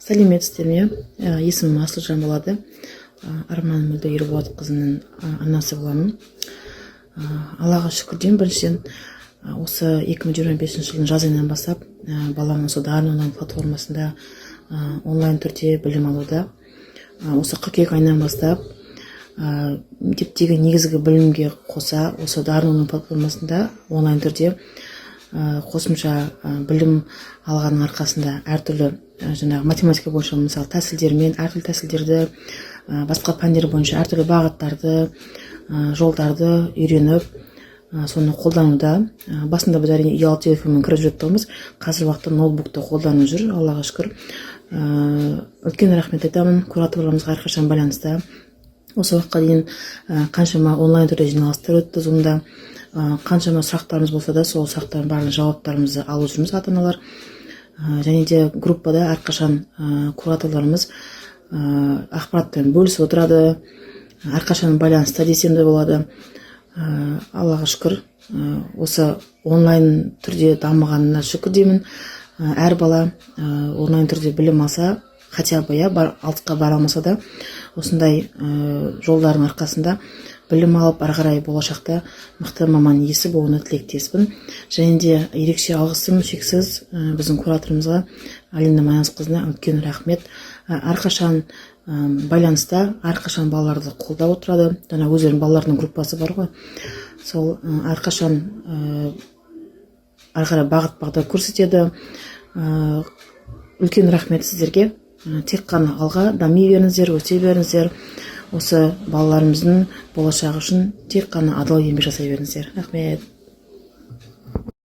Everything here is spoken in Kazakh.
Сәлеметсіздер ме? Есімім Асылжан болады. Арман Мөлді Ерболатқызының анасы боламын. Аллаға шүкірден, біріншіден осы 2025 жылдың жаз айынан бастап балам осы Дарын онлайн платформасында онлайн түрде білім алуда. Осы қыркүйек айынан бастап мектептегі негізгі білімге қоса осы Дарын онлайн платформасында онлайн түрде қосымша білім алғанның арқасында әртүрлі жаңағы математика бойынша мысалы тәсілдермен әртүрлі тәсілдерді басқа пәндер бойынша әртүрлі бағыттарды жолдарды үйреніп соны қолдануда. Басында біз әрине ұялы телефонмен кіріп жүретінбіз, қазір уақытта ноутбукты қолданып жүр, Аллаға шүкір. Үлкен рахмет айтамын кураторларымызға әрқашан байланыста. Осы уақытқа дейін қаншама онлайн түрде жиналыстар өтті, сонда қаншама сұрақтарымыз болса да сол сұрақтардың барлық жауаптарымызды алып жүрміз ата-аналар. Және де группада әрқашан кураторларымыз ақпаратпен бөлісіп отырады, әрқашан байланыста десем де болады. Аллаға шүкір, осы онлайн түрде дамығанына шүкір деймін. Әр бала онлайн түрде білім алса, хотя бы алтыққа бара алмаса да, осындай жолдардың арқасында білім алып, ары қарай болашақта мықты маман иесі болуына тілектеспін. Және де ерекше алғысым шексіз біздің кураторымызға Алина Маянсқызына үлкен рахмет. Әрқашан байланыста, әрқашан балаларды қолдап отырады. Жаңа өздерінің балаларының группасы бар ғой. Сол әрқашан ары қарай бағыт-бағдар көрсетеді. Үлкен рахмет сіздерге. Тек қана алға дами беріңіздер, өсе беріңіздер. Осы балаларымыздың болашағы үшін тек қана адал еңбек жасай беріңіздер. Рахмет.